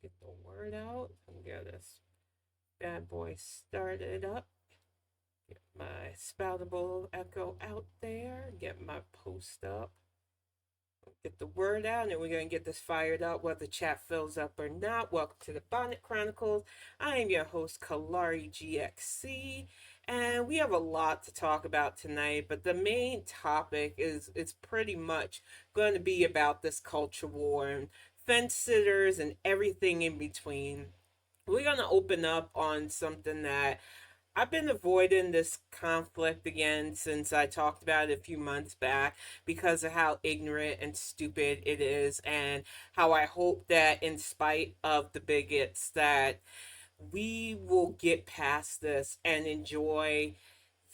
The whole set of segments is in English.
Get the word out. Get this bad boy started up. Get my spoutable echo out there. Get my post up. Get the word out, and we're going to get this fired up, whether the chat fills up or not. Welcome to the Bonnet Chronicles. I am your host, Kalari GXC, and we have a lot to talk about tonight. But the main topic is it's pretty much going to be about this culture war and fence sitters and everything in between. We're going to open up on something that I've been avoiding this conflict again since I talked about it a few months back because of how ignorant and stupid it is, and how I hope that in spite of the bigots that we will get past this and enjoy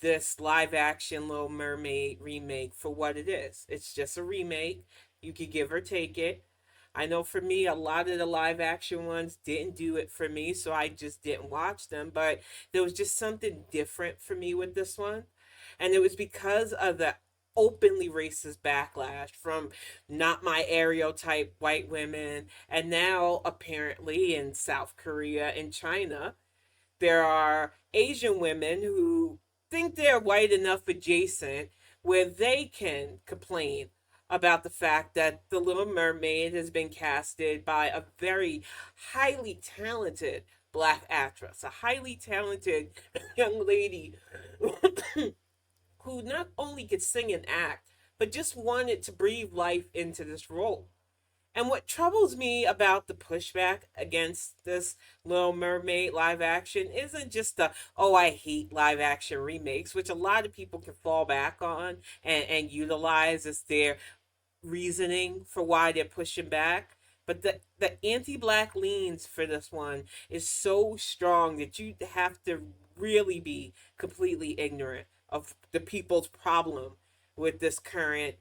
this live action Little Mermaid remake for what it is. It's just a remake. You could give or take it. I know for me, a lot of the live action ones didn't do it for me, so I just didn't watch them. But there was just something different for me with this one. And it was because of the openly racist backlash from not my Ariel type white women. And now, apparently, in South Korea and China, there are Asian women who think they're white enough adjacent where they can complain about the fact that The Little Mermaid has been casted by a very highly talented black actress, a highly talented young lady who not only could sing and act, but just wanted to breathe life into this role. And what troubles me about the pushback against this Little Mermaid live action isn't just the, oh, I hate live action remakes, which a lot of people can fall back on and utilize as their reasoning for why they're pushing back. But the anti black leans for this one is so strong that you have to really be completely ignorant of the people's problem with this current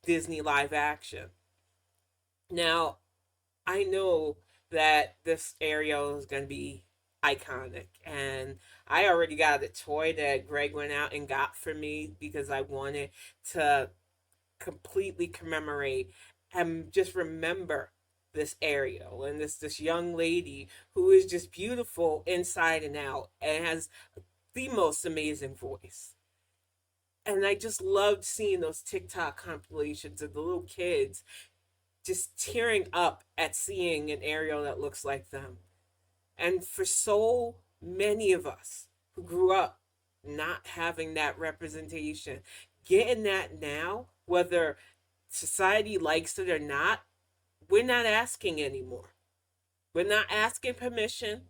Disney live action. Now, I know that this Ariel is going to be iconic, and I already got a toy that Greg went out and got for me because I wanted to completely commemorate and just remember this Ariel and this young lady who is just beautiful inside and out and has the most amazing voice. And I just loved seeing those TikTok compilations of the little kids just tearing up at seeing an Ariel that looks like them. And for so many of us who grew up not having that representation, getting that now, whether society likes it or not, we're not asking anymore. We're not asking permission.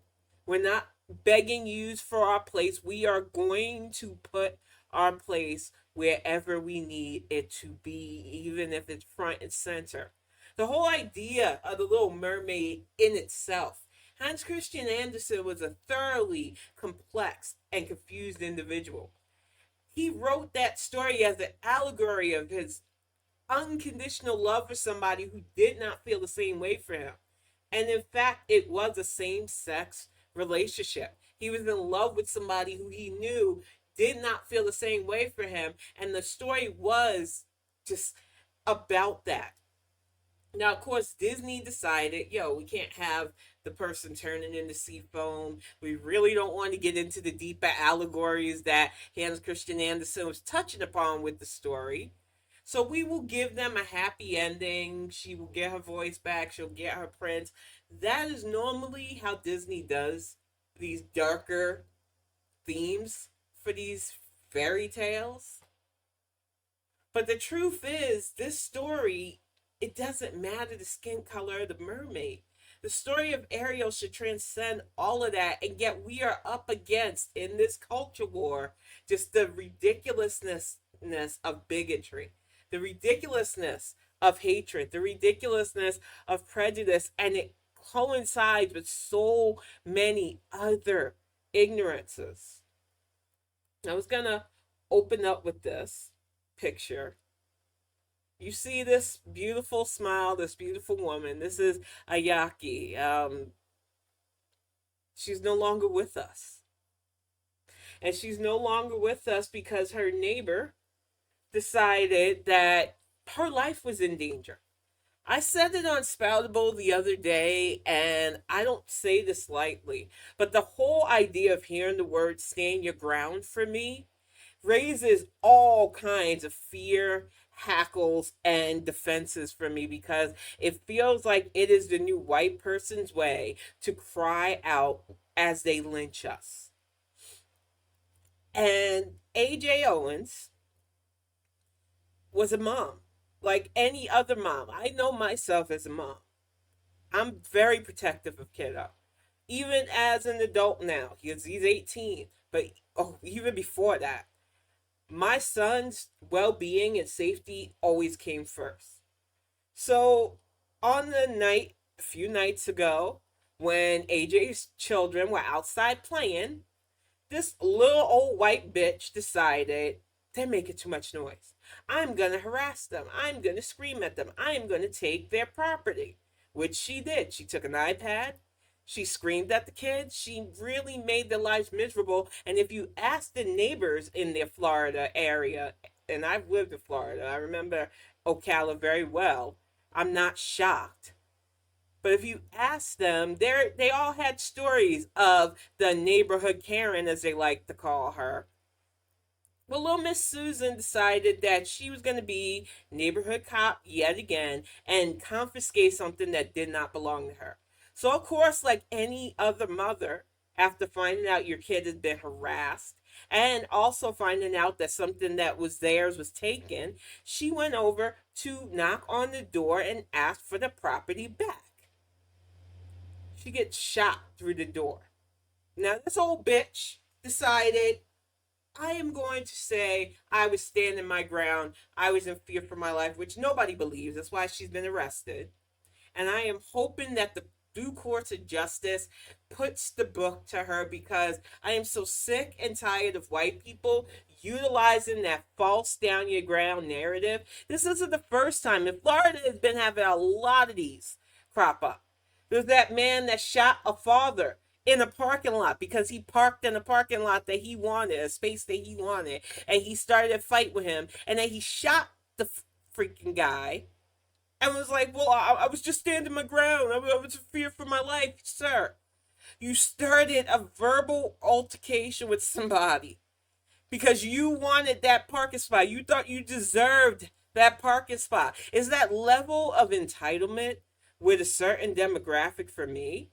We're not begging you for our place. We are going to put our place wherever we need it to be, even if it's front and center. The whole idea of the Little Mermaid in itself, Hans Christian Andersen was a thoroughly complex and confused individual. He wrote that story as an allegory of his unconditional love for somebody who did not feel the same way for him. And in fact, it was a same sex relationship. He was in love with somebody who he knew did not feel the same way for him. And the story was just about that. Now, of course, Disney decided, yo, we can't have the person turning into sea foam. We really don't want to get into the deeper allegories that Hans Christian Andersen was touching upon with the story. So we will give them a happy ending. She will get her voice back. She'll get her prince. That is normally how Disney does these darker themes for these fairy tales. But the truth is, this story, it doesn't matter the skin color of the mermaid. The story of Ariel should transcend all of that, and yet we are up against, in this culture war, just the ridiculousness of bigotry, the ridiculousness of hatred, the ridiculousness of prejudice, and it coincides with so many other ignorances. I was gonna open up with this picture. You see this beautiful smile, this beautiful woman. This is Ayaki. She's no longer with us. And she's no longer with us because her neighbor decided that her life was in danger. I said it on Spoutable the other day, and I don't say this lightly, but the whole idea of hearing the word stand your ground for me raises all kinds of fear, hackles, and defenses for me because it feels like it is the new white person's way to cry out as they lynch us. And AJ Owens was a mom, like any other mom. I know myself as a mom. I'm very protective of kiddo. Even as an adult now, he's 18, but even before that, my son's well-being and safety always came first. So on the night a few nights ago, when AJ's children were outside playing, this little old white bitch decided they're making too much noise. I'm going to harass them. I'm going to scream at them. I'm going to take their property, which she did. She took an iPad. She screamed at the kids. She really made their lives miserable. And if you ask the neighbors in their Florida area, and I've lived in Florida, I remember Ocala very well, I'm not shocked. But if you ask them, they all had stories of the neighborhood Karen, as they like to call her. Well, little Miss Susan decided that she was going to be neighborhood cop yet again and confiscate something that did not belong to her. So, of course, like any other mother, after finding out your kid has been harassed and also finding out that something that was theirs was taken, she went over to knock on the door and ask for the property back. She gets shot through the door. Now, this old bitch decided, I am going to say I was standing my ground. I was in fear for my life, which nobody believes. That's why she's been arrested. And I am hoping that the due course of justice puts the book to her because I am so sick and tired of white people utilizing that false down your ground narrative. This isn't the first time. And Florida has been having a lot of these crop up. There's that man that shot a father in a parking lot because he parked in a parking lot that he wanted, a space that he wanted, and he started a fight with him, and then he shot the freaking guy and was like, well, I was just standing my ground. I was in fear for my life. Sir, you started a verbal altercation with somebody because you wanted that parking spot. You thought you deserved that parking spot. Is that level of entitlement with a certain demographic for me?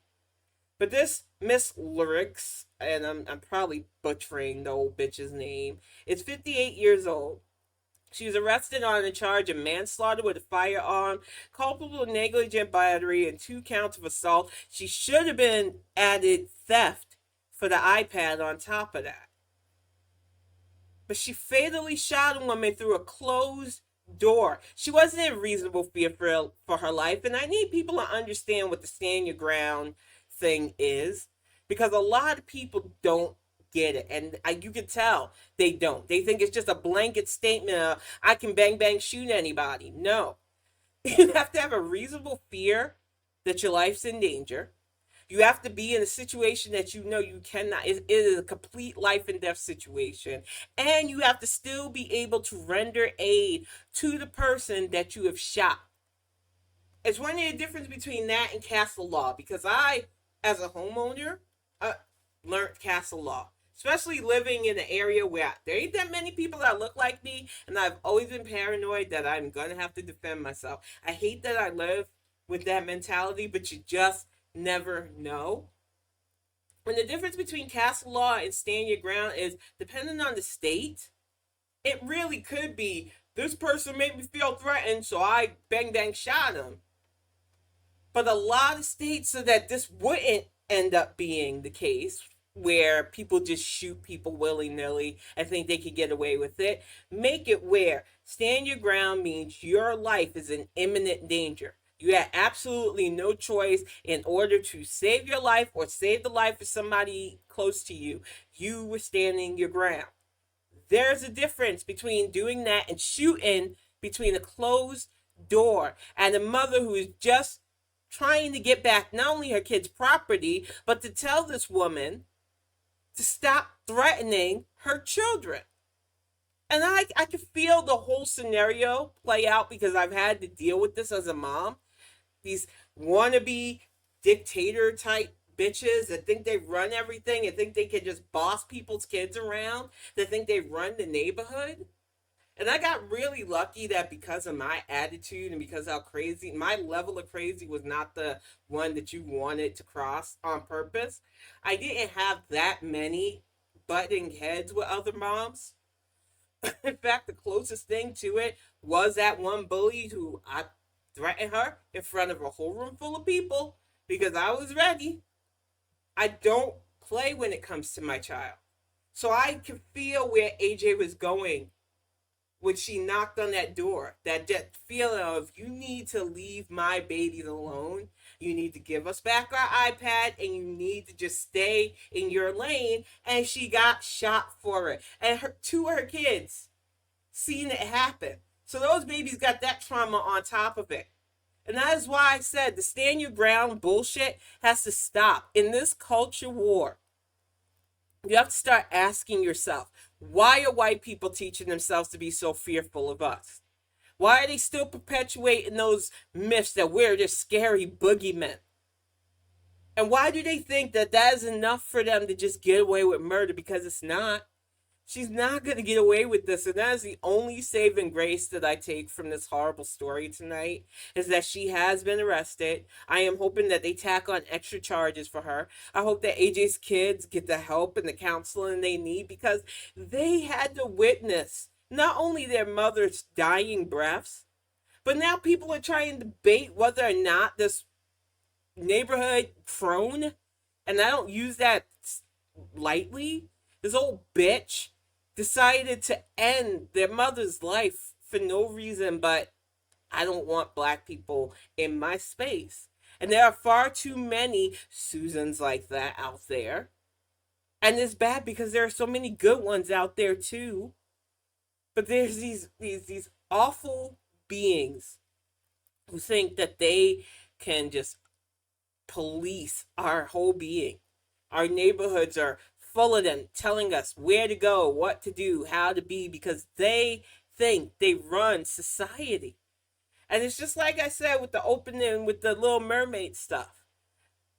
But this Miss Lyrics, and I'm probably butchering the old bitch's name, is 58 years old. She was arrested on a charge of manslaughter with a firearm, culpable of negligent battery, and 2 counts of assault. She should have been added theft for the iPad on top of that. But she fatally shot a woman through a closed door. She wasn't in reasonable fear for her life. And I need people to understand what the stand your ground thing is because a lot of people don't get it. And you can tell they don't. They think it's just a blanket statement of, I can bang, bang, shoot anybody. No. You have to have a reasonable fear that your life's in danger. You have to be in a situation that you know you cannot, it is a complete life and death situation. And you have to still be able to render aid to the person that you have shot. It's one of the difference between that and castle law because I, as a homeowner, learned castle law. Especially living in an area where there ain't that many people that look like me, and I've always been paranoid that I'm gonna have to defend myself. I hate that I live with that mentality, but you just never know. And the difference between castle law and stand your ground is depending on the state, it really could be this person made me feel threatened, so I bang bang shot him. But a lot of states so that this wouldn't end up being the case, where people just shoot people willy-nilly and think they could get away with it, make it where stand your ground means your life is in imminent danger. You had absolutely no choice in order to save your life or save the life of somebody close to you. You were standing your ground. There's a difference between doing that and shooting between a closed door and a mother who is just trying to get back not only her kid's property, but to tell this woman to stop threatening her children. And I can feel the whole scenario play out because I've had to deal with this as a mom. These wannabe dictator type bitches that think they run everything and think they can just boss people's kids around, that think they run the neighborhood. And I got really lucky that because of my attitude and because how crazy, my level of crazy was not the one that you wanted to cross on purpose. I didn't have that many butting heads with other moms. In fact, the closest thing to it was that one bully who I threatened her in front of a whole room full of people because I was ready. I don't play when it comes to my child. So I can feel where AJ was going when she knocked on that door. That feeling of, you need to leave my babies alone. You need to give us back our iPad and you need to just stay in your lane. And she got shot for it. And two of her kids seen it happen. So those babies got that trauma on top of it. And that is why I said the stand your ground bullshit has to stop. In this culture war, you have to start asking yourself, why are white people teaching themselves to be so fearful of us? Why are they still perpetuating those myths that we're just scary boogeymen? And why do they think that that is enough for them to just get away with murder? Because it's not. She's not going to get away with this. And that is the only saving grace that I take from this horrible story tonight, is that she has been arrested. I am hoping that they tack on extra charges for her. I hope that AJ's kids get the help and the counseling they need, because they had to witness not only their mother's dying breaths, but now people are trying to debate whether or not this neighborhood crone, and I don't use that lightly, this old bitch decided to end their mother's life for no reason but, I don't want black people in my space. And there are far too many Susans like that out there. And it's bad because there are so many good ones out there too. But there's these awful beings who think that they can just police our whole being. Our neighborhoods are full of them telling us where to go, what to do, how to be, because they think they run society. And it's just like I said with the opening with the Little Mermaid stuff.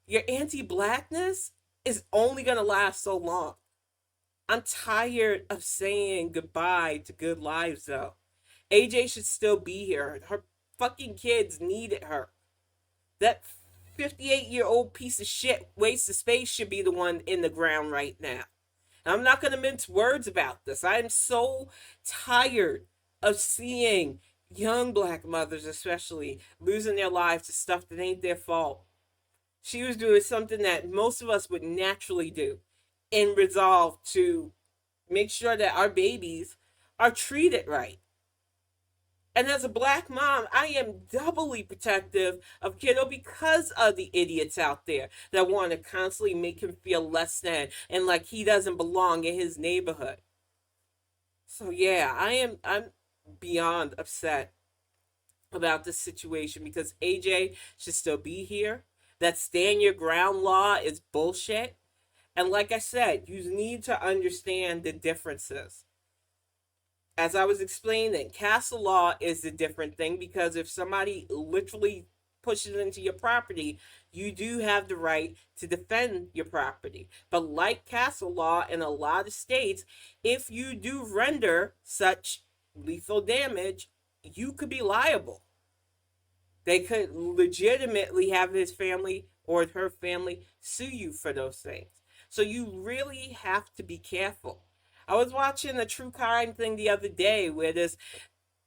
Your anti blackness is only going to last so long. I'm tired of saying goodbye to good lives, though. AJ should still be here. Her fucking kids needed her. That 58-year-old piece of shit waste of space should be the one in the ground right now. And I'm not going to mince words about this. I am so tired of seeing young black mothers, especially, losing their lives to stuff that ain't their fault. She was doing something that most of us would naturally do, in resolve to make sure that our babies are treated right. And as a black mom, I am doubly protective of kiddo because of the idiots out there that want to constantly make him feel less than and like he doesn't belong in his neighborhood. So yeah, I'm beyond upset about this situation because AJ should still be here. That stand your ground law is bullshit. And like I said, you need to understand the differences. As I was explaining, castle law is a different thing because if somebody literally pushes into your property, you do have the right to defend your property. But like castle law in a lot of states, if you do render such lethal damage, you could be liable. They could legitimately have his family or her family sue you for those things. So you really have to be careful. I was watching a true crime thing the other day where this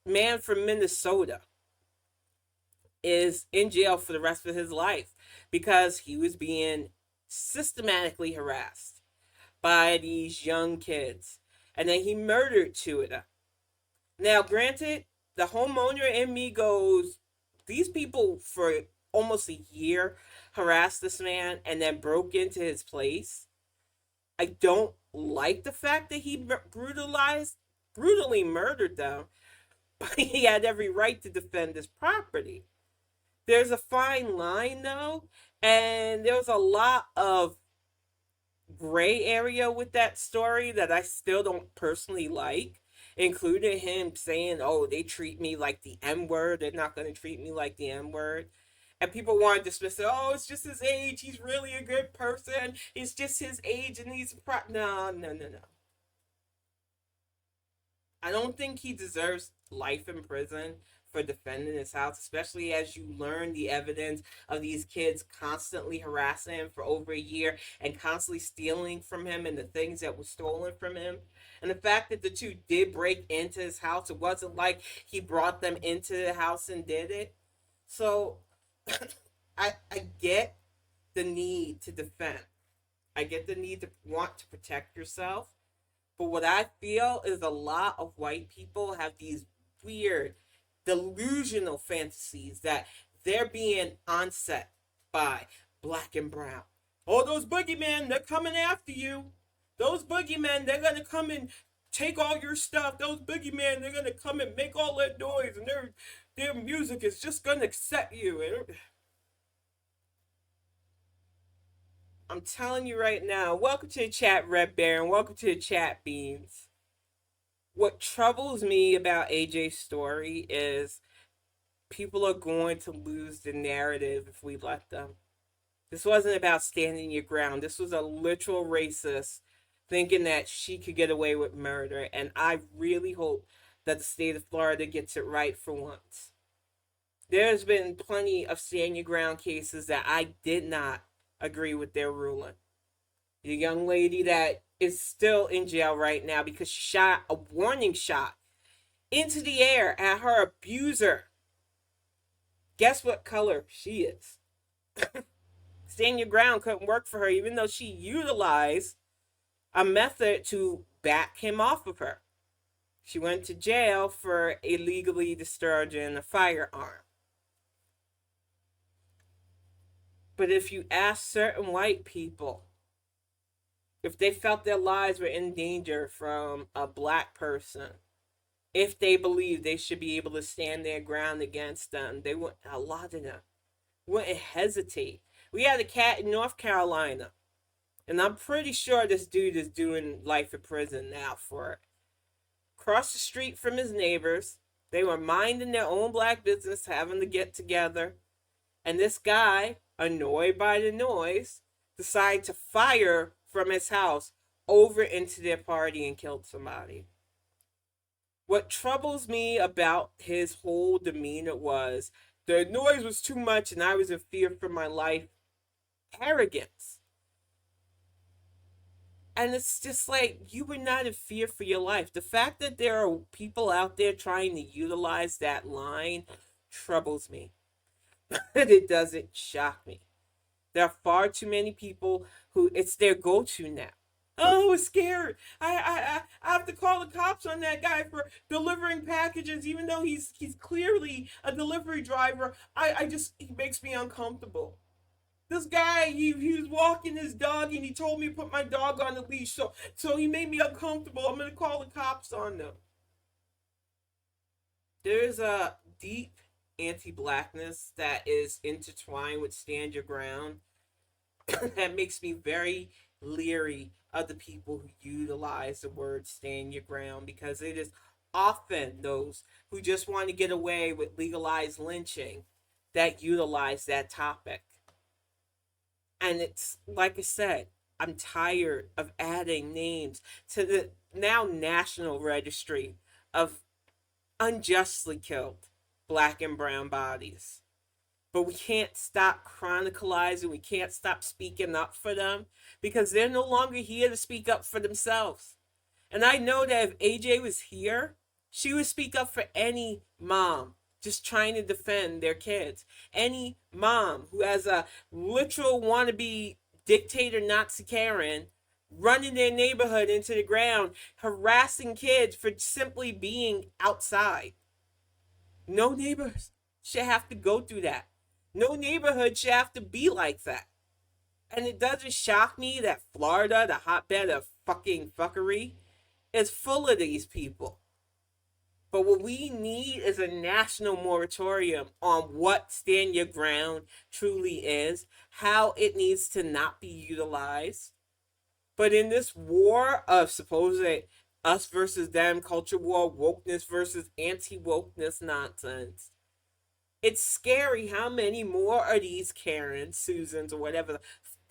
man from Minnesota is in jail for the rest of his life because he was being systematically harassed by these young kids. And then he murdered two of them. Now, granted, the homeowner in me goes, these people for almost a year harassed this man and then broke into his place. I don't like the fact that he brutally murdered them, but he had every right to defend his property. There's a fine line, though, and there was a lot of gray area with that story that I still don't personally like. including him saying, "Oh, they treat me like the N word. They're not going to treat me like the N word." And people want to dismiss it. Oh, it's just his age. He's really a good person. It's just his age, and he's no, no, no, no. I don't think he deserves life in prison for defending his house, especially as you learn the evidence of these kids constantly harassing him for over a year and constantly stealing from him and the things that were stolen from him. And the fact that the two did break into his house, it wasn't like he brought them into the house and did it. So I get the need to defend. I get the need to want to protect yourself. But what I feel is a lot of white people have these weird, delusional fantasies that they're being onset by black and brown. Oh, those boogeymen, they're coming after you. Those boogeymen, they're going to come and take all your stuff. Those boogeymen, they're going to come and make all that noise, and their music is just going to set you. And I'm telling you right now, welcome to the chat, Red Baron. Welcome to the chat, Beans. What troubles me about AJ's story is people are going to lose the narrative if we let them. This wasn't about standing your ground. This was a literal racist thinking that she could get away with murder. And I really hope that the state of Florida gets it right for once. There's been plenty of stand your ground cases that I did not agree with their ruling. The young lady that is still in jail right now because she shot a warning shot into the air at her abuser. Guess what color she is? Stand your ground couldn't work for her, even though she utilized a method to back him off of her. She went to jail for illegally discharging a firearm. But if you ask certain white people if they felt their lives were in danger from a black person, if they believed they should be able to stand their ground against them, they wouldn't, a lot of them wouldn't hesitate. We had a cat in North Carolina, and I'm pretty sure this dude is doing life in prison now for it. Across the street from his neighbors, they were minding their own black business, having to get together, and this guy, annoyed by the noise, decided to fire from his house over into their party and killed somebody. What troubles me about his whole demeanor was the noise was too much and I was in fear for my life. Arrogance. And it's just like, you were not in fear for your life. The fact that there are people out there trying to utilize that line troubles me. But it doesn't shock me. There are far too many people who it's their go-to now. Oh, I was scared. I have to call the cops on that guy for delivering packages, even though he's clearly a delivery driver. I just, he makes me uncomfortable. This guy, he was walking his dog and he told me to put my dog on the leash, so he made me uncomfortable. I'm gonna call the cops on them. There's a deep anti-blackness that is intertwined with stand your ground that makes me very leery of the people who utilize the word stand your ground, because it is often those who just want to get away with legalized lynching that utilize that topic. And it's like I said, I'm tired of adding names to the now national registry of unjustly killed black and brown bodies. But we can't stop chronicalizing. We can't stop speaking up for them because they're no longer here to speak up for themselves. And I know that if AJ was here, she would speak up for any mom just trying to defend their kids. Any mom who has a literal wannabe dictator Nazi Karen running their neighborhood into the ground, harassing kids for simply being outside. No neighbors should have to go through that. No neighborhood should have to be like that. And it doesn't shock me that Florida, the hotbed of fucking fuckery, is full of these people. But what we need is a national moratorium on what stand your ground truly is, how it needs to not be utilized. But in this war of supposed us versus them, culture war, wokeness versus anti wokeness nonsense. It's scary how many more of these Karens, Susans, or whatever the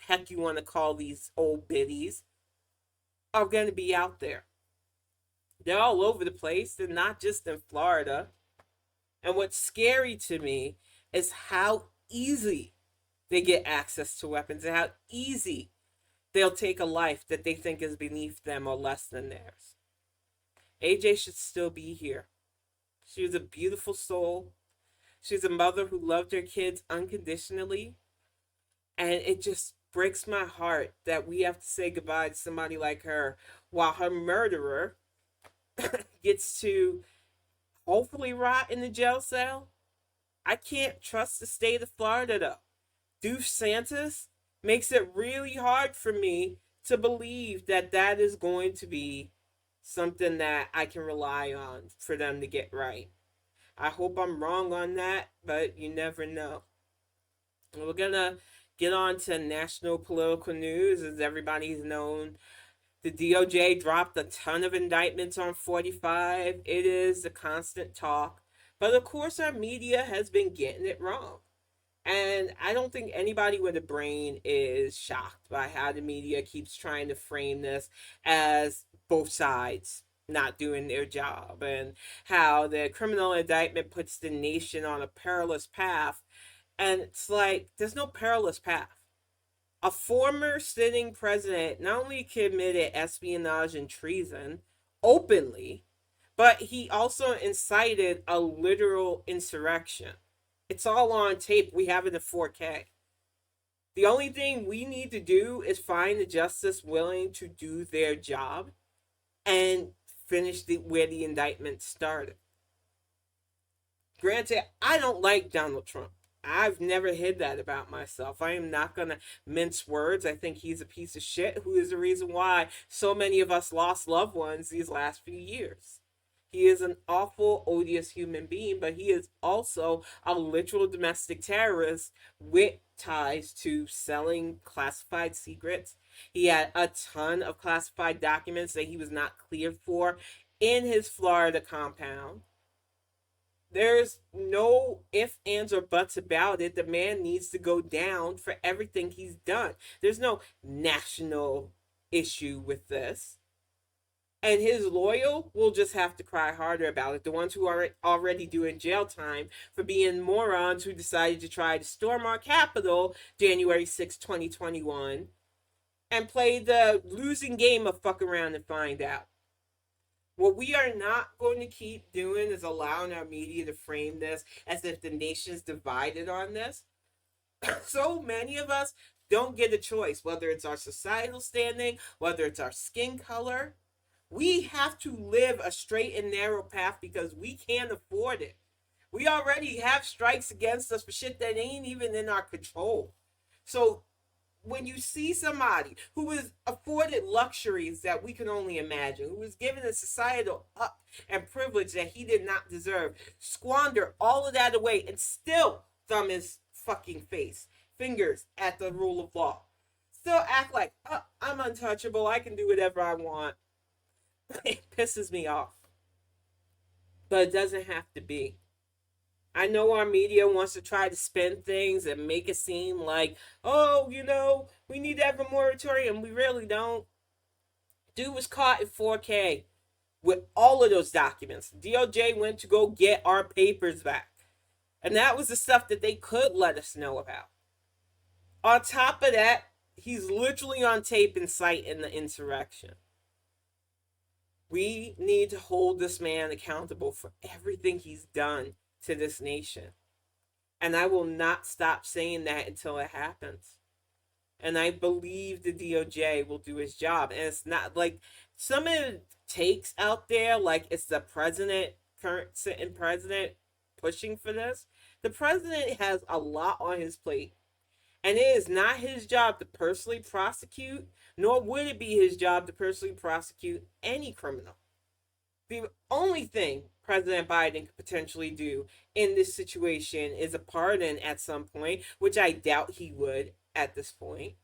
heck you want to call these old biddies are going to be out there. They're all over the place. They're not just in Florida. And what's scary to me is how easy they get access to weapons and how easy they'll take a life that they think is beneath them or less than theirs. AJ should still be here. She was a beautiful soul. She's a mother who loved her kids unconditionally. And it just breaks my heart that we have to say goodbye to somebody like her while her murderer gets to hopefully rot in the jail cell. I can't trust the state of Florida though. DeSantis makes it really hard for me to believe that that is going to be something that I can rely on for them to get right. I hope I'm wrong on that, but you never know. We're gonna get on to national political news. As everybody's known, the DOJ dropped a ton of indictments on 45. It is a constant talk. But of course, our media has been getting it wrong. And I don't think anybody with a brain is shocked by how the media keeps trying to frame this as both sides not doing their job, and how the criminal indictment puts the nation on a perilous path. And it's like, there's no perilous path. A former sitting president not only committed espionage and treason openly, but he also incited a literal insurrection. It's all on tape. We have it in 4K. The only thing we need to do is find a justice willing to do their job and finish where the indictment started. Granted, I don't like Donald Trump. I've never hid that about myself. I am not going to mince words. I think he's a piece of shit who is the reason why so many of us lost loved ones these last few years. He is an awful, odious human being, but he is also a literal domestic terrorist with ties to selling classified secrets. He had a ton of classified documents that he was not cleared for in his Florida compound. There's no ifs, ands, or buts about it. The man needs to go down for everything he's done. There's no national issue with this. And his loyal will just have to cry harder about it. The ones who are already doing jail time for being morons who decided to try to storm our Capitol January 6, 2021, and play the losing game of fuck around and find out. What we are not going to keep doing is allowing our media to frame this as if the nation's divided on this. So many of us don't get a choice, whether it's our societal standing, whether it's our skin color. We have to live a straight and narrow path because we can't afford it. We already have strikes against us for shit that ain't even in our control. So when you see somebody who is afforded luxuries that we can only imagine, who was given a societal up and privilege that he did not deserve, squander all of that away and still thumb his fucking fingers at the rule of law, still act like, oh, I'm untouchable, I can do whatever I want. It pisses me off. But it doesn't have to be. I know our media wants to try to spin things and make it seem like, oh, we need to have a moratorium. We really don't. Dude was caught in 4K with all of those documents. DOJ went to go get our papers back. And that was the stuff that they could let us know about. On top of that, he's literally on tape inciting the insurrection. We need to hold this man accountable for everything he's done to this nation. And I will not stop saying that until it happens. And I believe the DOJ will do his job. And it's not like some of the takes out there, like it's the current sitting president, pushing for this. The president has a lot on his plate. And it is not his job to personally prosecute, nor would it be his job to personally prosecute any criminal. The only thing President Biden could potentially do in this situation is a pardon at some point, which I doubt he would at this point.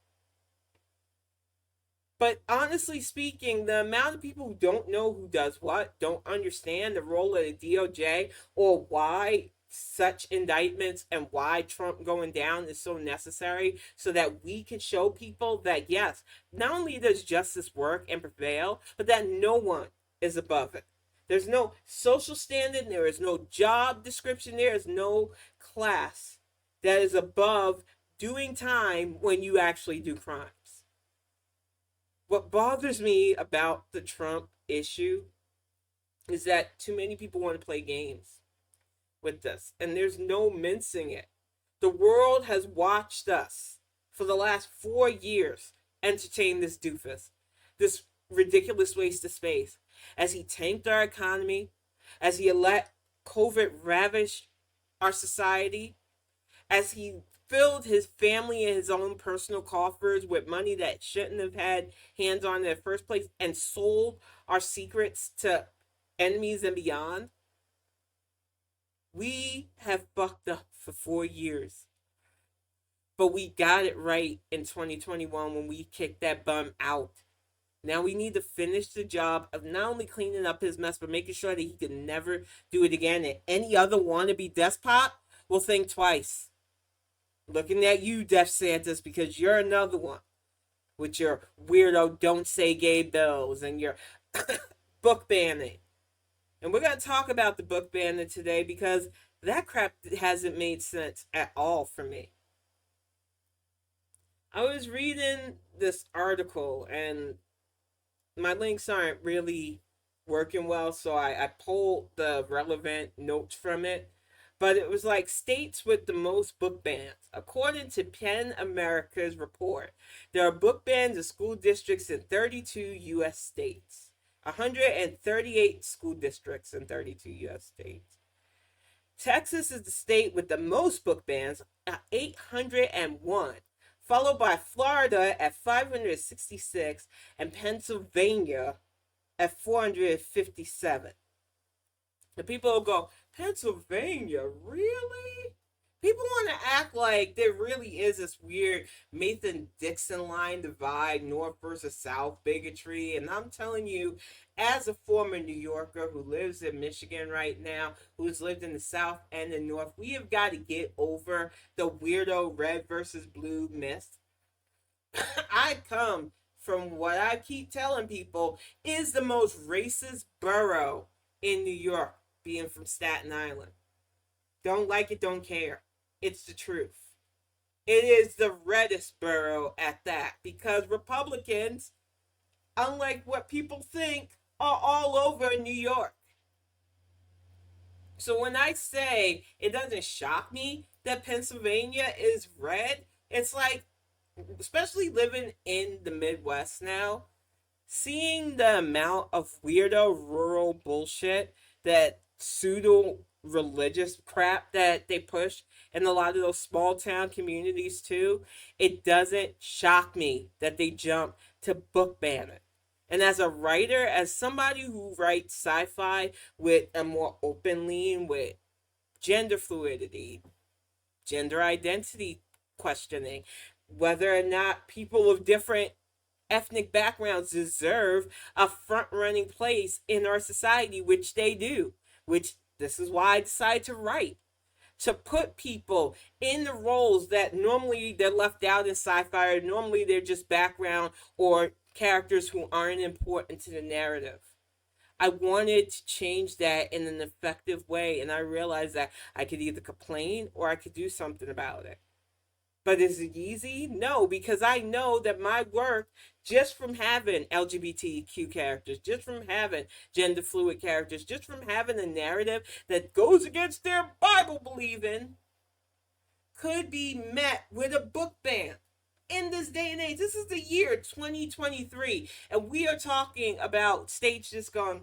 But honestly speaking, the amount of people who don't know who does what, don't understand the role of the DOJ or why such indictments and why Trump going down is so necessary so that we can show people that yes, not only does justice work and prevail, but that no one is above it. There's no social standard, there is no job description, there is no class that is above doing time when you actually do crimes. What bothers me about the Trump issue is that too many people want to play games with this, and there's no mincing it. The world has watched us for the last 4 years entertain this doofus, this ridiculous waste of space, as he tanked our economy, as he let COVID ravage our society, as he filled his family and his own personal coffers with money that shouldn't have had hands on in the first place, and sold our secrets to enemies and beyond. We have fucked up for 4 years, but we got it right in 2021 when we kicked that bum out. Now we need to finish the job of not only cleaning up his mess, but making sure that he can never do it again. And any other wannabe despot will think twice. Looking at you, Def Santis, because you're another one with your weirdo don't say gay bills and your book banning. And we're going to talk about the book banning today because that crap hasn't made sense at all for me. I was reading this article and my links aren't really working well, so I pulled the relevant notes from it. But it was like states with the most book bans. According to PEN America's report, there are book bans in school districts in 32 U.S. states. 138 school districts in 32 U.S. states. Texas is the state with the most book bans at 801, followed by Florida at 566 and Pennsylvania at 457. The people will go, Pennsylvania, really? People want to act like there really is this weird Mason Dixon line divide, North versus South bigotry. And I'm telling you, as a former New Yorker who lives in Michigan right now, who's lived in the South and the North, we have got to get over the weirdo red versus blue myth. I come from what I keep telling people is the most racist borough in New York, being from Staten Island. Don't like it, don't care. It's the truth. It is the reddest borough at that because Republicans, unlike what people think, are all over New York. So when I say it doesn't shock me that Pennsylvania is red, it's like, especially living in the Midwest now, seeing the amount of weirdo rural bullshit, that pseudo religious crap that they push in a lot of those small town communities too, it doesn't shock me that they jump to book banning. And as a writer, as somebody who writes sci-fi with a more open lean with gender fluidity, gender identity questioning, whether or not people of different ethnic backgrounds deserve a front running place in our society, which they do, which this is why I decided to write. To put people in the roles that normally they're left out in sci-fi, or normally they're just background or characters who aren't important to the narrative. I wanted to change that in an effective way, and I realized that I could either complain or I could do something about it. But is it easy? No, because I know that my work, just from having LGBTQ characters, just from having gender fluid characters, just from having a narrative that goes against their Bible believing, could be met with a book ban. In this day and age, this is the year 2023, and we are talking about states just going,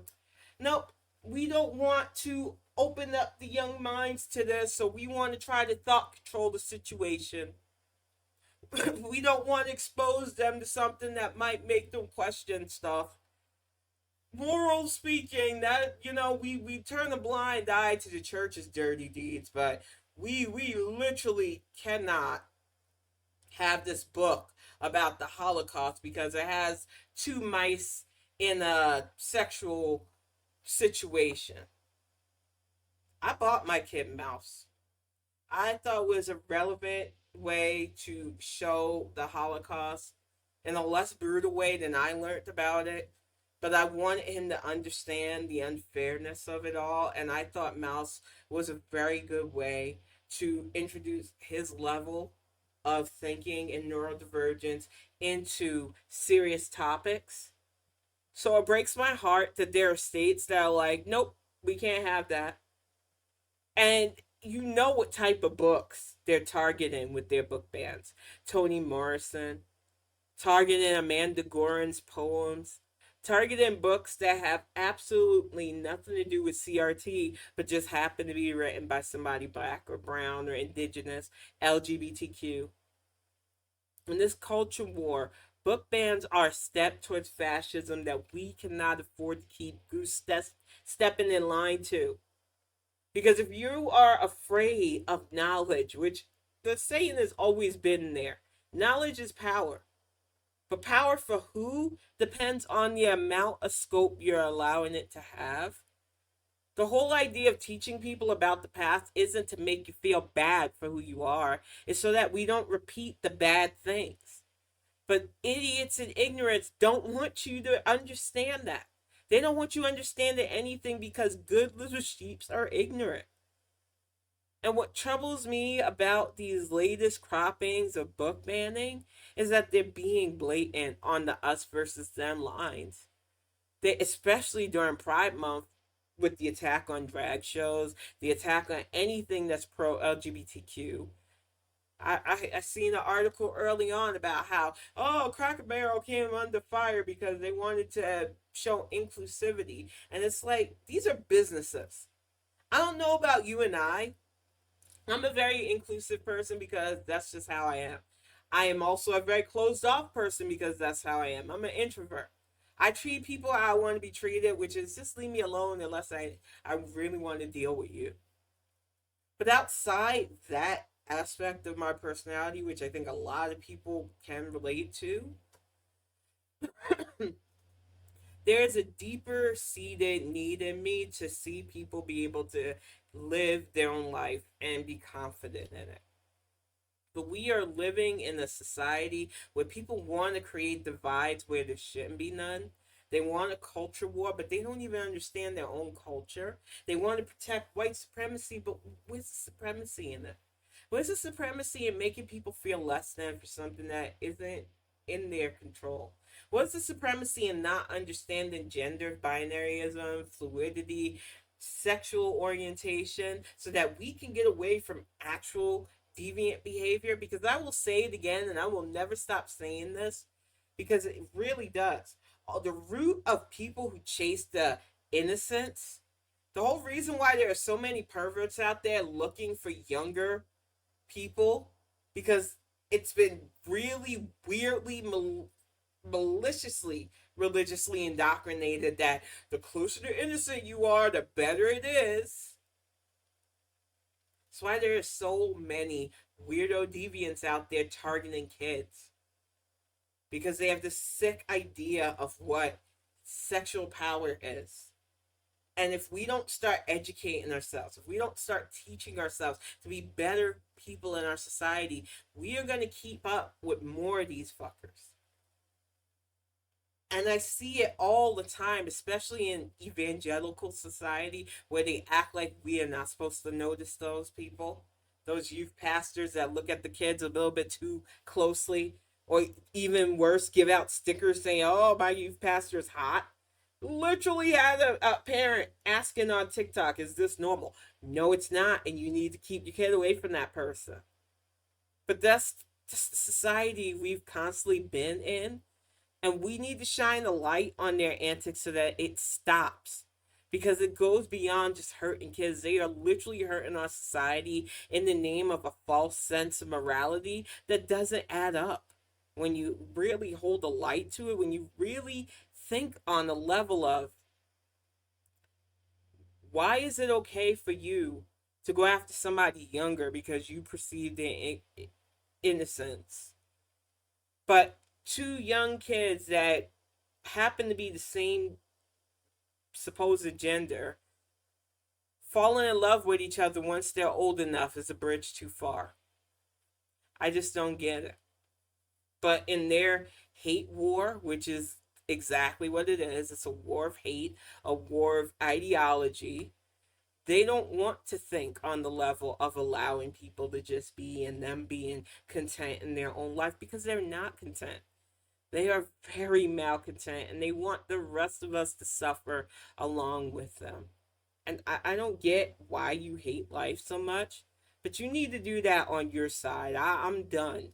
nope, we don't want to open up the young minds to this, so we want to try to thought control the situation. We don't want to expose them to something that might make them question stuff. Moral speaking, that we turn a blind eye to the church's dirty deeds, but we literally cannot have this book about the Holocaust because it has two mice in a sexual situation. I bought my kid mouse. I thought it was a relevant way to show the Holocaust in a less brutal way than I learned about it. But I wanted him to understand the unfairness of it all. And I thought Mouse was a very good way to introduce his level of thinking and neurodivergence into serious topics. So it breaks my heart that there are states that are like, nope, we can't have that. And you know what type of books they're targeting with their book bans. Toni Morrison, targeting Amanda Goren's poems, targeting books that have absolutely nothing to do with CRT, but just happen to be written by somebody black or brown or indigenous, LGBTQ. In this culture war, book bans are a step towards fascism that we cannot afford to keep stepping in line to. Because if you are afraid of knowledge, which the saying has always been there, knowledge is power. But power for who depends on the amount of scope you're allowing it to have. The whole idea of teaching people about the past isn't to make you feel bad for who you are, it's so that we don't repeat the bad things. But idiots and ignorance don't want you to understand that. They don't want you understanding anything because good little sheeps are ignorant. And what troubles me about these latest croppings of book banning is that they're being blatant on the us versus them lines. They, especially during Pride Month, with the attack on drag shows, the attack on anything that's pro LGBTQ. I seen an article early on about how, oh, Cracker Barrel came under fire because they wanted to show inclusivity. And it's like, these are businesses. I don't know about you and I'm a very inclusive person because that's just how I am. I am also a very closed off person because that's how I am. I'm an introvert. I treat people how I want to be treated, which is just leave me alone unless I really want to deal with you. But outside that aspect of my personality, which I think a lot of people can relate to, there's a deeper seated need in me to see people be able to live their own life and be confident in it. But we are living in a society where people want to create divides where there shouldn't be none. They want a culture war, but they don't even understand their own culture. They want to protect white supremacy, but where's the supremacy in it? Where's the supremacy in making people feel less than for something that isn't in their control? What's the supremacy in not understanding gender binaryism, fluidity, sexual orientation, so that we can get away from actual deviant behavior? Because I will say it again and I will never stop saying this because it really does. The root of people who chase the innocence, the whole reason why there are so many perverts out there looking for younger people, because it's been really weirdly maliciously religiously indoctrinated that the closer to innocent you are, the better it is. That's why there are so many weirdo deviants out there targeting kids. Because they have this sick idea of what sexual power is. And if we don't start educating ourselves, if we don't start teaching ourselves to be better people in our society, we are going to keep up with more of these fuckers. And I see it all the time, especially in evangelical society, where they act like we are not supposed to notice those people, those youth pastors that look at the kids a little bit too closely, or even worse, give out stickers saying, "Oh, my youth pastor is hot." Literally had a parent asking on TikTok, "Is this normal?" No, it's not, and you need to keep your kid away from that person. But that's just the society we've constantly been in, and we need to shine a light on their antics so that it stops, because it goes beyond just hurting kids. They are literally hurting our society in the name of a false sense of morality that doesn't add up. When you really hold a light to it, when you really think on the level of, why is it okay for you to go after somebody younger because you perceive their innocence? But two young kids that happen to be the same supposed gender falling in love with each other once they're old enough is a bridge too far. I just don't get it. But in their hate war, which is exactly what it is, it's a war of hate, a war of ideology. They don't want to think on the level of allowing people to just be and them being content in their own life because they're not content. They are very malcontent and they want the rest of us to suffer along with them. And I don't get why you hate life so much, but you need to do that on your side. I'm done.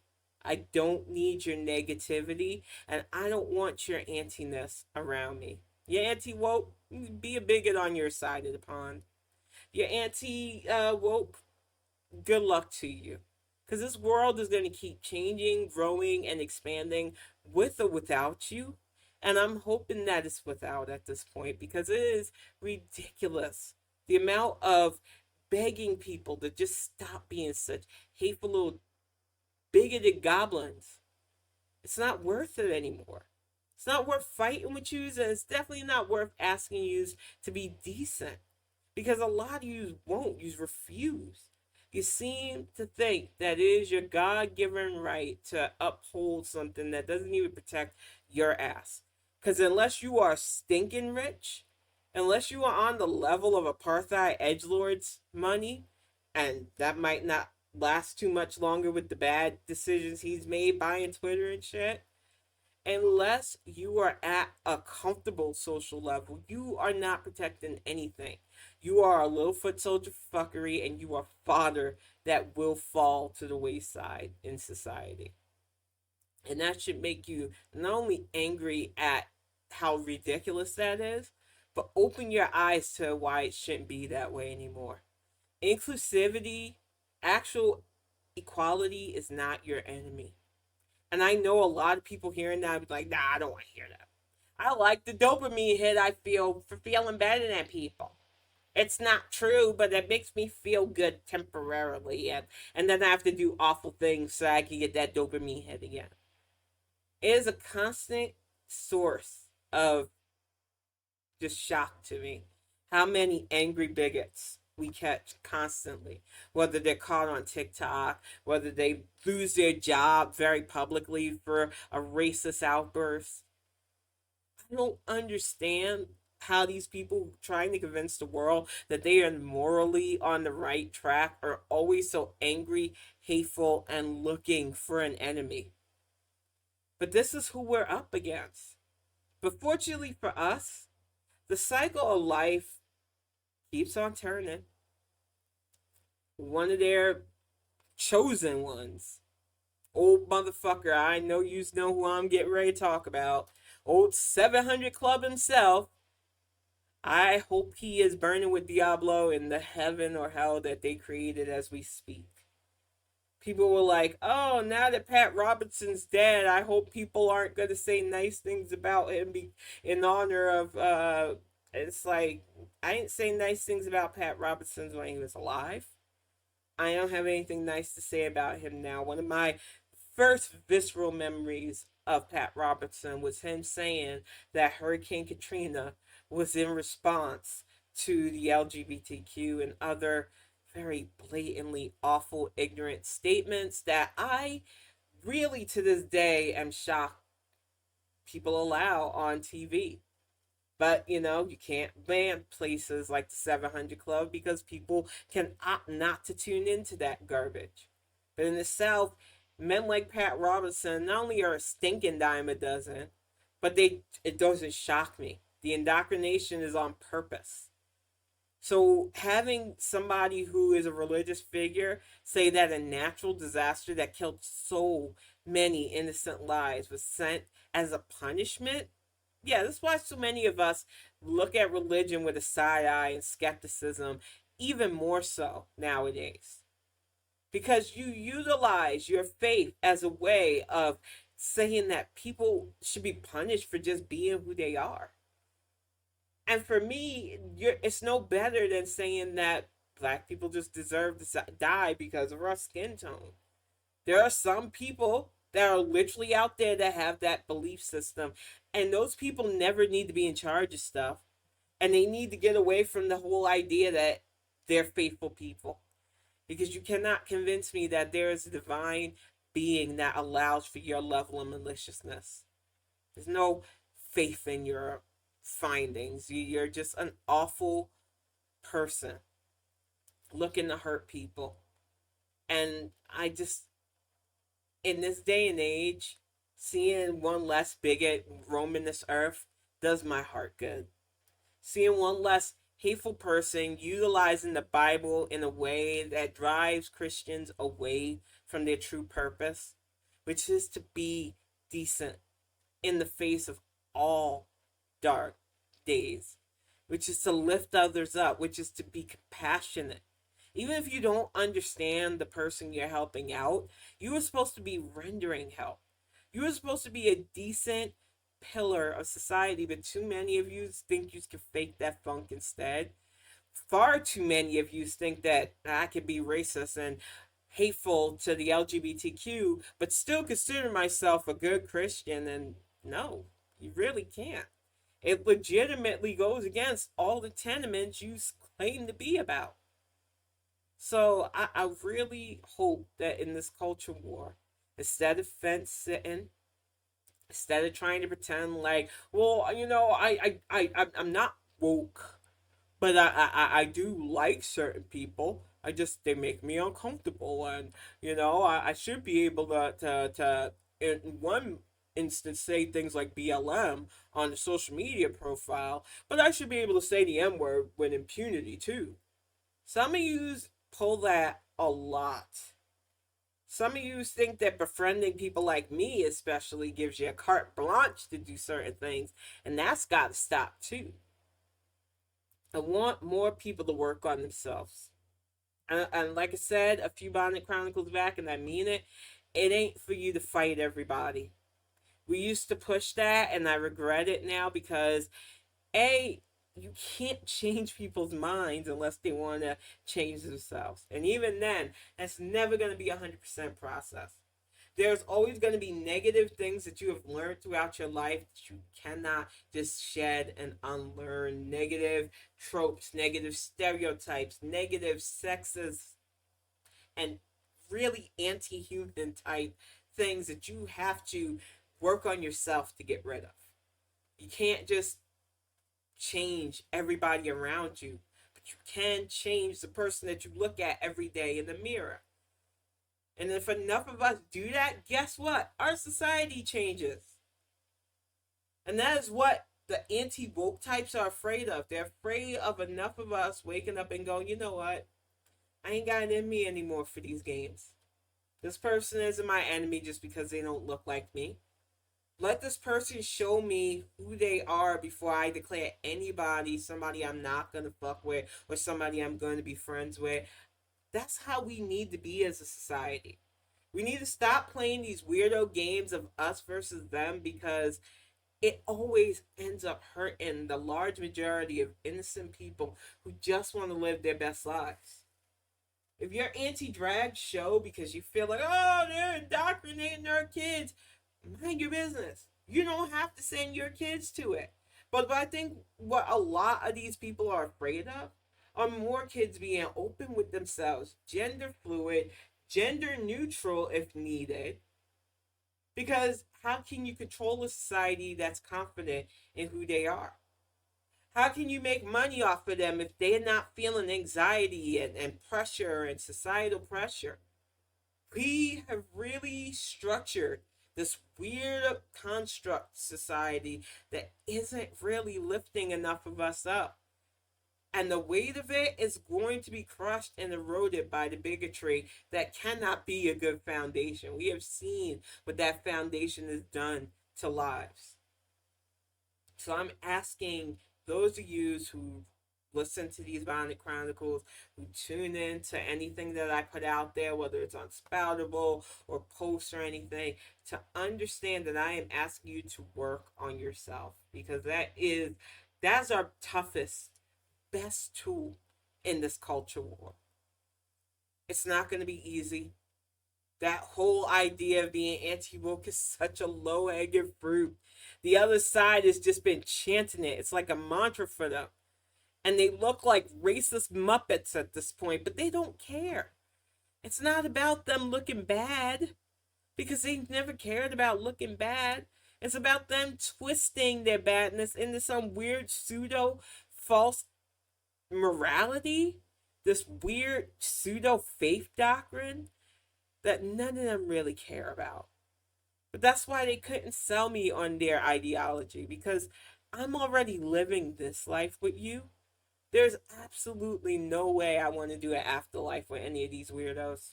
I don't need your negativity, and I don't want your anti-ness around me. You're anti-woke, be a bigot on your side of the pond. You're anti-woke, good luck to you. Because this world is going to keep changing, growing, and expanding with or without you. And I'm hoping that it's without at this point because it is ridiculous. The amount of begging people to just stop being such hateful little bigoted goblins. It's not worth it anymore. It's not worth fighting with you, and it's definitely not worth asking you to be decent. Because a lot of you won't, you refuse. You seem to think that it is your God given right to uphold something that doesn't even protect your ass. Because unless you are stinking rich, unless you are on the level of apartheid edgelords money, and that might not last too much longer with the bad decisions he's made buying Twitter and shit, unless you are at a comfortable social level, you are not protecting anything. You are a little foot soldier fuckery and you are fodder that will fall to the wayside in society. And that should make you not only angry at how ridiculous that is, but open your eyes to why it shouldn't be that way anymore. Inclusivity, actual equality is not your enemy. And I know a lot of people hearing that be like, nah, I don't want to hear that. I like the dopamine hit I feel for feeling better than people. It's not true, but it makes me feel good temporarily. And then I have to do awful things so I can get that dopamine hit again. It is a constant source of just shock to me how many angry bigots we catch constantly, whether they're caught on TikTok, whether they lose their job very publicly for a racist outburst. I don't understand how these people trying to convince the world that they are morally on the right track are always so angry, hateful, and looking for an enemy. But this is who we're up against. But fortunately for us, the cycle of life keeps on turning. One of their chosen ones, old motherfucker, I know you know who I'm getting ready to talk about, old 700 Club himself. I hope he is burning with Diablo in the heaven or hell that they created as we speak. People were like, oh, now that Pat Robertson's dead, I hope people aren't going to say nice things about him in honor of, it's like, I didn't say nice things about Pat Robertson when he was alive. I don't have anything nice to say about him now. One of my first visceral memories of Pat Robertson was him saying that Hurricane Katrina was in response to the LGBTQ and other very blatantly awful, ignorant statements that I really to this day am shocked people allow on TV. But you can't ban places like the 700 Club because people can opt not to tune into that garbage. But in the South, men like Pat Robertson not only are a stinking dime a dozen, but it doesn't shock me. The indoctrination is on purpose. So having somebody who is a religious figure say that a natural disaster that killed so many innocent lives was sent as a punishment, yeah, that's why so many of us look at religion with a side eye and skepticism, even more so nowadays. Because you utilize your faith as a way of saying that people should be punished for just being who they are. And for me, it's no better than saying that black people just deserve to die because of our skin tone. There are some people that are literally out there that have that belief system. And those people never need to be in charge of stuff. And they need to get away from the whole idea that they're faithful people. Because you cannot convince me that there is a divine being that allows for your level of maliciousness. There's no faith in your findings. You're just an awful person looking to hurt people. And I just, in this day and age, seeing one less bigot roaming this earth does my heart good. Seeing one less hateful person utilizing the Bible in a way that drives Christians away from their true purpose, which is to be decent in the face of all dark days, which is to lift others up, which is to be compassionate. Even if you don't understand the person you're helping out, you are supposed to be rendering help. You are supposed to be a decent pillar of society, but too many of you think you can fake that funk instead. Far too many of you think that I can be racist and hateful to the LGBTQ, but still consider myself a good Christian. And no, you really can't. It legitimately goes against all the tenements you claim to be about. So I really hope that in this culture war, instead of fence sitting, instead of trying to pretend like, well, I'm not woke, but I do like certain people. I just they make me uncomfortable, and I should be able to in one instance say things like BLM on the social media profile, but I should be able to say the N word with impunity too. Some of you pull that a lot. Some of you think that befriending people like me, especially, gives you a carte blanche to do certain things, and that's got to stop too. I want more people to work on themselves. And like I said, a few Bonnet Chronicles back, and I mean it, it ain't for you to fight everybody. We used to push that, and I regret it now because A, you can't change people's minds unless they want to change themselves. And even then, that's never going to be a 100% process. There's always going to be negative things that you have learned throughout your life that you cannot just shed and unlearn. Negative tropes, negative stereotypes, negative sexist, and really anti human type things that you have to work on yourself to get rid of. You can't just change everybody around you, but you can change the person that you look at every day in the mirror. And if enough of us do that, guess what? Our society changes. And that is what the anti woke types are afraid of. They're afraid of enough of us waking up and going, you know what? I ain't got it in me anymore for these games. This person isn't my enemy just because they don't look like me. Let this person show me who they are before I declare anybody somebody I'm not going to fuck with or somebody I'm going to be friends with. That's how we need to be as a society. We need to stop playing these weirdo games of us versus them because it always ends up hurting the large majority of innocent people who just want to live their best lives. If you're anti-drag show because you feel like, oh, they're indoctrinating our kids, mind your business. You don't have to send your kids to it. But I think what a lot of these people are afraid of are more kids being open with themselves, gender fluid, gender neutral if needed. Because how can you control a society that's confident in who they are? How can you make money off of them if they're not feeling anxiety and pressure and societal pressure? We have really structured this weird construct society that isn't really lifting enough of us up. And the weight of it is going to be crushed and eroded by the bigotry that cannot be a good foundation. We have seen what that foundation has done to lives. So I'm asking those of you who listen to these Bonnet Chronicles, who tune in to anything that I put out there, whether it's on Spoutable or posts or anything, to understand that I am asking you to work on yourself because that's our toughest, best tool in this culture war. It's not going to be easy. That whole idea of being anti woke is such a low hanging fruit. The other side has just been chanting it. It's like a mantra for them. And they look like racist Muppets at this point, but they don't care. It's not about them looking bad because they've never cared about looking bad. It's about them twisting their badness into some weird pseudo false morality, this weird pseudo faith doctrine that none of them really care about. But that's why they couldn't sell me on their ideology because I'm already living this life with you. There's absolutely no way I want to do an afterlife with any of these weirdos.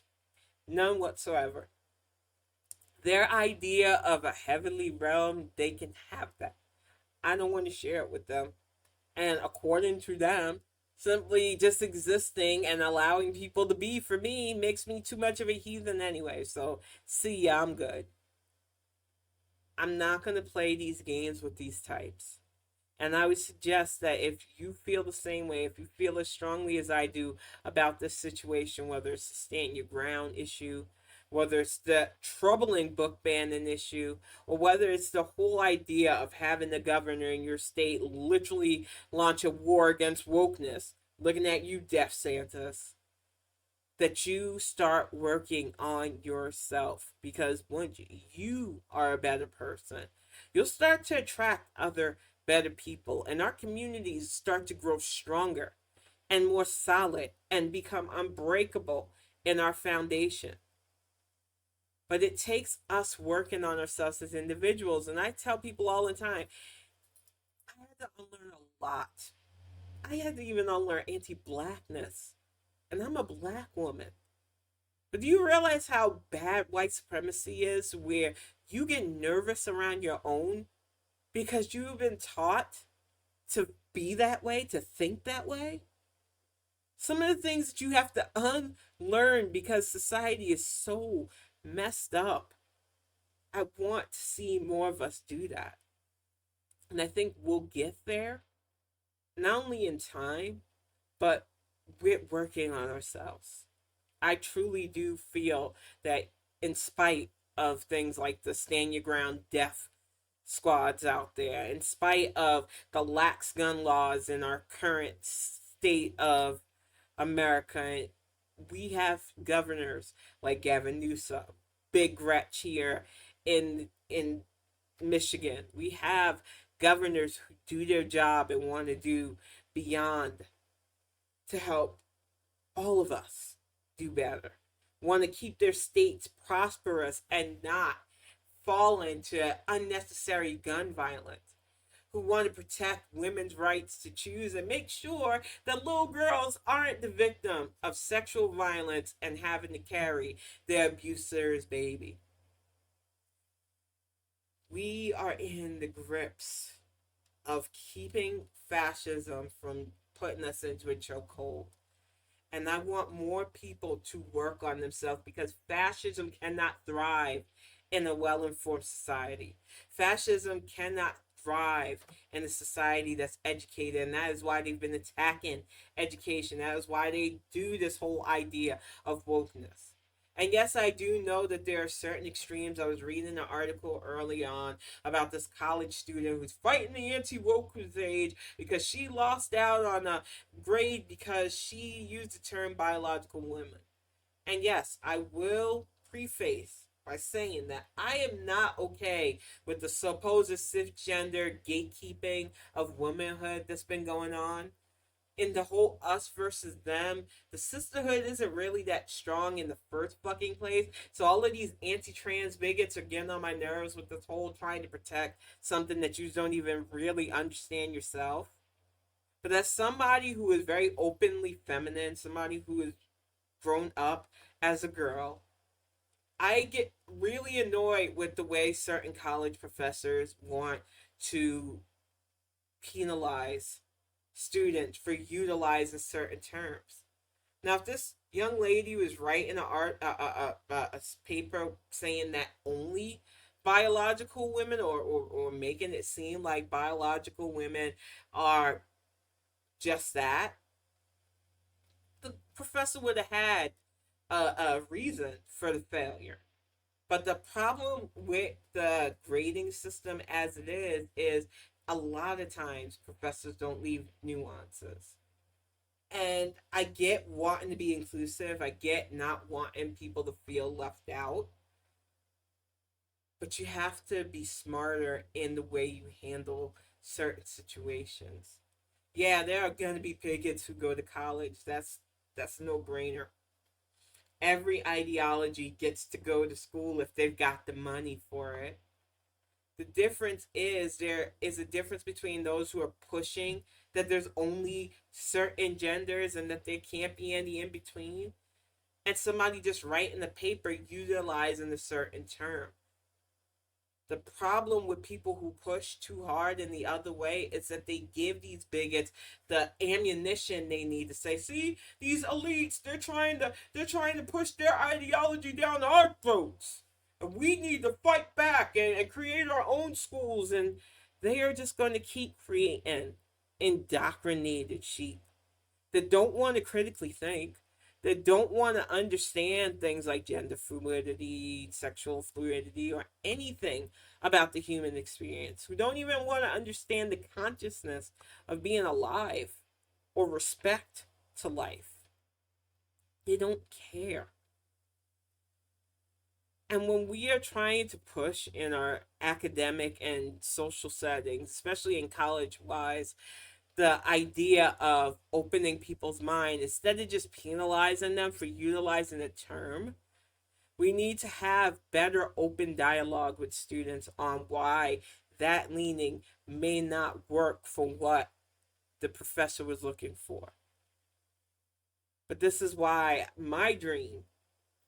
None whatsoever. Their idea of a heavenly realm, they can have that. I don't want to share it with them. And according to them, simply just existing and allowing people to be for me makes me too much of a heathen anyway. So, see ya, I'm good. I'm not going to play these games with these types. And I would suggest that if you feel the same way, if you feel as strongly as I do about this situation, whether it's the stand your ground issue, whether it's the troubling book banning issue, or whether it's the whole idea of having the governor in your state literally launch a war against wokeness, looking at you, Deaf Santas, that you start working on yourself because once you are a better person, you'll start to attract other better people, and our communities start to grow stronger and more solid and become unbreakable in our foundation. But it takes us working on ourselves as individuals. And I tell people all the time, I had to unlearn a lot. I had to even unlearn anti blackness. And I'm a black woman. But do you realize how bad white supremacy is, where you get nervous around your own because you've been taught to be that way, to think that way? Some of the things that you have to unlearn because society is so messed up. I want to see more of us do that. And I think we'll get there, not only in time, but we're working on ourselves. I truly do feel that, in spite of things like the stand your ground death squads out there, in spite of the lax gun laws in our current state of America, we have governors like Gavin Newsom, Big Gretch here in Michigan. We have governors who do their job and want to do beyond to help all of us do better. Want to keep their states prosperous and not fall into unnecessary gun violence. Who want to protect women's rights to choose and make sure that little girls aren't the victim of sexual violence and having to carry their abuser's baby. We are in the grips of keeping fascism from putting us into a chokehold. And I want more people to work on themselves because fascism cannot thrive in a well informed society. Fascism cannot thrive in a society that's educated, and that is why they've been attacking education. That is why they do this whole idea of wokeness. And yes, I do know that there are certain extremes. I was reading an article early on about this college student who's fighting the anti woke crusade because she lost out on a grade because she used the term biological women. And yes, I will preface by saying that I am not okay with the supposed cisgender gatekeeping of womanhood that's been going on. In the whole us versus them, the sisterhood isn't really that strong in the first fucking place. So all of these anti-trans bigots are getting on my nerves with this whole trying to protect something that you don't even really understand yourself. But as somebody who is very openly feminine, somebody who is grown up as a girl, I get really annoyed with the way certain college professors want to penalize students for utilizing certain terms. Now, if this young lady was writing a paper saying that only biological women, or making it seem like biological women are just that, the professor would have had a reason for the failure. But the problem with the grading system as it is a lot of times professors don't leave nuances. And I get wanting to be inclusive, I get not wanting people to feel left out, but you have to be smarter in the way you handle certain situations. Yeah, there are going to be bigots who go to college. That's a no-brainer. Every ideology gets to go to school if they've got the money for it. The difference is there is a difference between those who are pushing that there's only certain genders and that there can't be any in between, and somebody just writing a paper utilizing a certain term. The problem with people who push too hard in the other way is that they give these bigots the ammunition they need to say, "See, these elites, they're trying to push their ideology down our throats. And we need to fight back and create our own schools." And they are just going to keep creating indoctrinated sheep that don't want to critically think, that don't want to understand things like gender fluidity, sexual fluidity, or anything about the human experience, who don't even want to understand the consciousness of being alive or respect to life. They don't care. And when we are trying to push in our academic and social settings, especially in college wise, the idea of opening people's mind instead of just penalizing them for utilizing a term, we need to have better open dialogue with students on why that leaning may not work for what the professor was looking for. But this is why my dream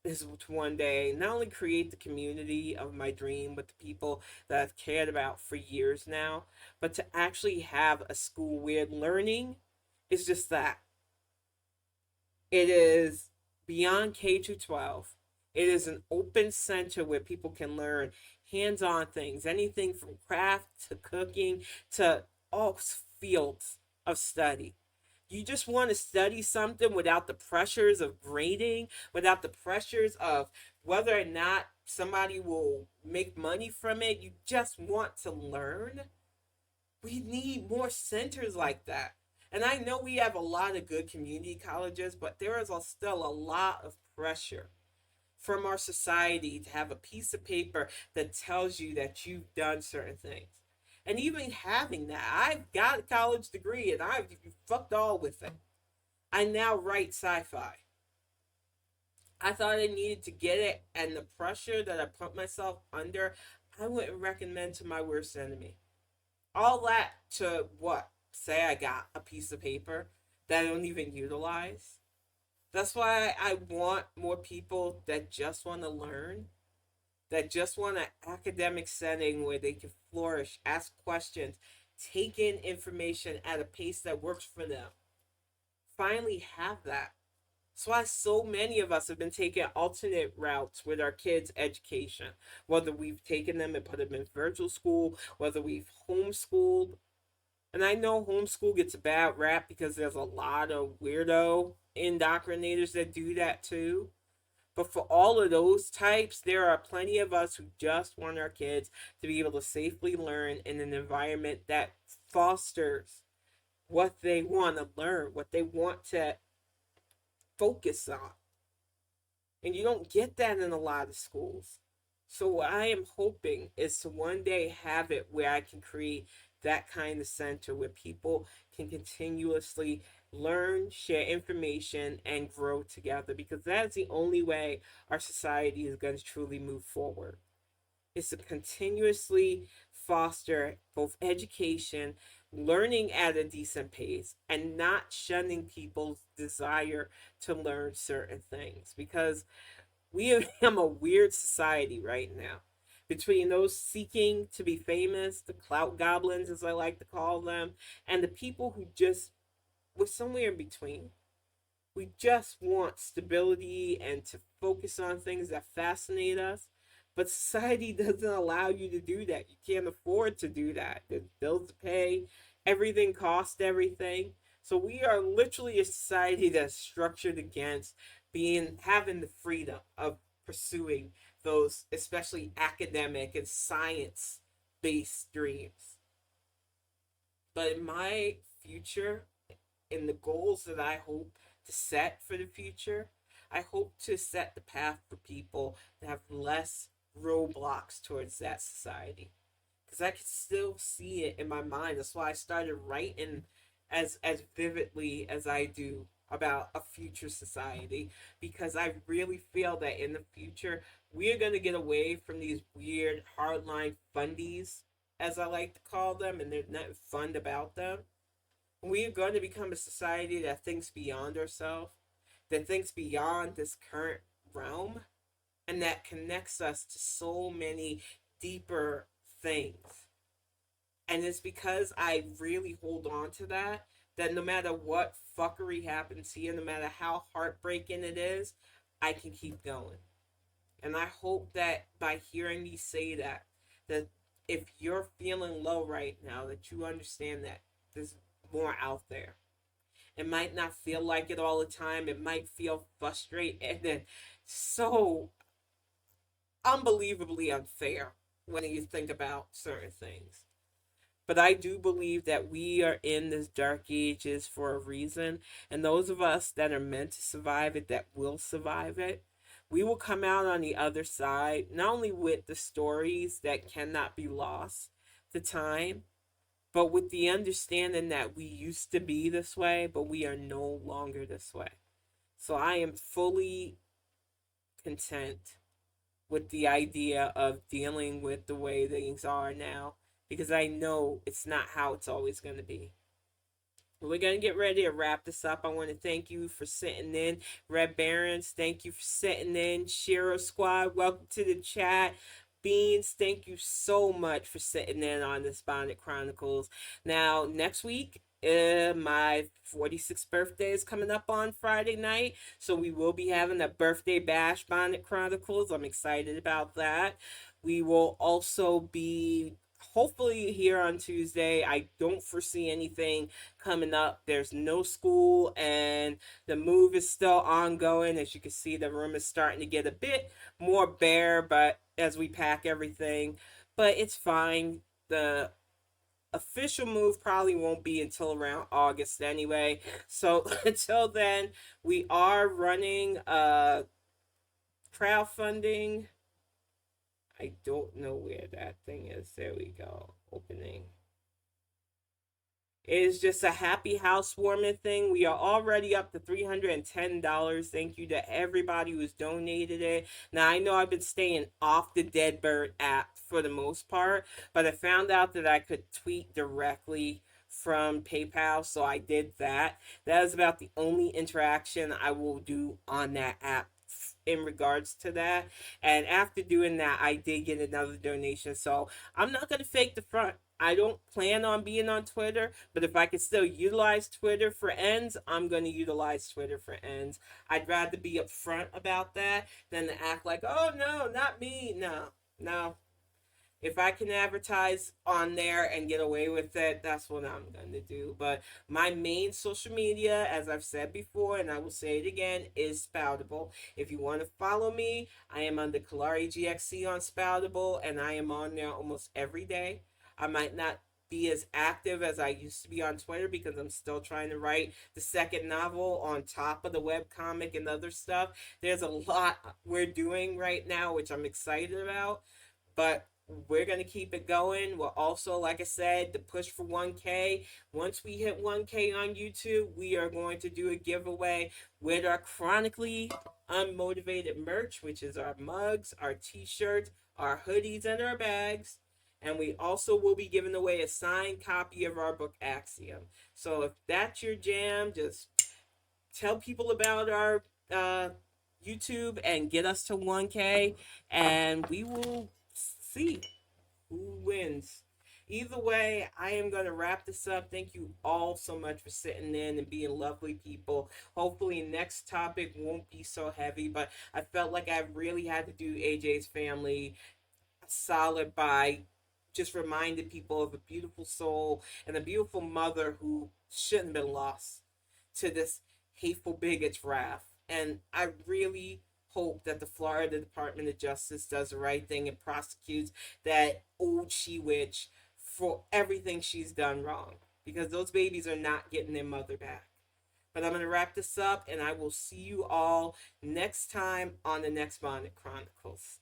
is to one day not only create the community of my dream with the people that I've cared about for years now, but to actually have a school where learning is just that. It is beyond K to 12. It is an open center where people can learn hands on things, anything from craft to cooking to all fields of study. You just want to study something without the pressures of grading, without the pressures of whether or not somebody will make money from it. You just want to learn. We need more centers like that. And I know we have a lot of good community colleges, but there is still a lot of pressure from our society to have a piece of paper that tells you that you've done certain things. And even having that, I've got a college degree and I've fucked all with it. I now write sci-fi. I thought I needed to get it, and the pressure that I put myself under, I wouldn't recommend to my worst enemy. All that to what? Say I got a piece of paper that I don't even utilize. That's why I want more people that just want to learn, that just want an academic setting where they can flourish, ask questions, take in information at a pace that works for them. Finally have that. That's why so many of us have been taking alternate routes with our kids' education. Whether we've taken them and put them in virtual school, whether we've homeschooled. And I know homeschool gets a bad rap because there's a lot of weirdo indoctrinators that do that too. But for all of those types, there are plenty of us who just want our kids to be able to safely learn in an environment that fosters what they want to learn, what they want to focus on. And you don't get that in a lot of schools. So what I am hoping is to one day have it where I can create that kind of center where people can continuously learn, share information, and grow together, because that's the only way our society is going to truly move forward. Is to continuously foster both education, learning at a decent pace, and not shunning people's desire to learn certain things. Because we have a weird society right now. Between those seeking to be famous, the clout goblins, as I like to call them, and the people who just were somewhere in between. We just want stability and to focus on things that fascinate us. But society doesn't allow you to do that. You can't afford to do that. There's bills to pay, everything costs everything. So we are literally a society that's structured against being having the freedom of pursuing those, especially academic and science based dreams. But in my future, in the goals that I hope to set for the future, I hope to set the path for people that have less roadblocks towards that society. Because I can still see it in my mind. That's why I started writing as vividly as I do about a future society, because I really feel that in the future we're going to get away from these weird hardline fundies, as I like to call them, and there's nothing fun about them. We are going to become a society that thinks beyond ourselves, that thinks beyond this current realm, and that connects us to so many deeper things. And it's because I really hold on to that, that no matter what fuckery happens here, no matter how heartbreaking it is, I can keep going. And I hope that by hearing me say that, that if you're feeling low right now, that you understand that there's more out there. It might not feel like it all the time. It might feel frustrating and then so unbelievably unfair when you think about certain things. But I do believe that we are in this dark ages for a reason. And those of us that are meant to survive it, that will survive it, we will come out on the other side, not only with the stories that cannot be lost to time, but with the understanding that we used to be this way, but we are no longer this way. So I am fully content with the idea of dealing with the way things are now, because I know it's not how it's always going to be. We're going to get ready to wrap this up. I want to thank you for sitting in. Red Barons, thank you for sitting in. Shiro Squad, welcome to the chat. Beans, thank you so much for sitting in on this Bonnet Chronicles. Now, next week, my 46th birthday is coming up on Friday night, so we will be having a birthday bash Bonnet Chronicles. I'm excited about that. We will also be hopefully here on Tuesday. I don't foresee anything coming up. There's no school, and the move is still ongoing. As you can see, the room is starting to get a bit more bare, but as we pack everything, but it's fine. The official move probably won't be until around August anyway. So until then, we are running crowdfunding. I don't know where that thing is. There we go. Opening. It is just a happy housewarming thing. We are already up to $310. Thank you to everybody who's donated it. Now, I know I've been staying off the Deadbird app for the most part, but I found out that I could tweet directly from PayPal, so I did that. That is about the only interaction I will do on that app in regards to that. And after doing that, I did get another donation. So I'm not going to fake the front. I don't plan on being on Twitter, but if I can still utilize Twitter for ends, I'm going to utilize Twitter for ends. I'd rather be upfront about that than to act like, oh no, not me. No, no, if I can advertise on there and get away with it, that's what I'm going to do. But my main social media, as I've said before, and I will say it again, is Spoutable. If you want to follow me, I am under Kalari GXC on Spoutable, and I am on there almost every day. I might not be as active as I used to be on Twitter because I'm still trying to write the second novel on top of the webcomic and other stuff. There's a lot we're doing right now, which I'm excited about. But we're going to keep it going. We're also, like I said, the push for 1K. Once we hit 1K on YouTube, we are going to do a giveaway with our chronically unmotivated merch, which is our mugs, our t-shirts, our hoodies, and our bags. And we also will be giving away a signed copy of our book Axiom. So if that's your jam, just tell people about our YouTube and get us to 1K, and we will see who wins. Either way, I am going to wrap this up. Thank you all so much for sitting in and being lovely people. Hopefully, next topic won't be so heavy, but I felt like I really had to do AJ's family a solid by just reminding people of a beautiful soul and a beautiful mother who shouldn't have been lost to this hateful bigot's wrath. And I really hope that the Florida Department of Justice does the right thing and prosecutes that old she witch for everything she's done wrong, because those babies are not getting their mother back. But I'm going to wrap this up, and I will see you all next time on the next Bonnet Chronicles.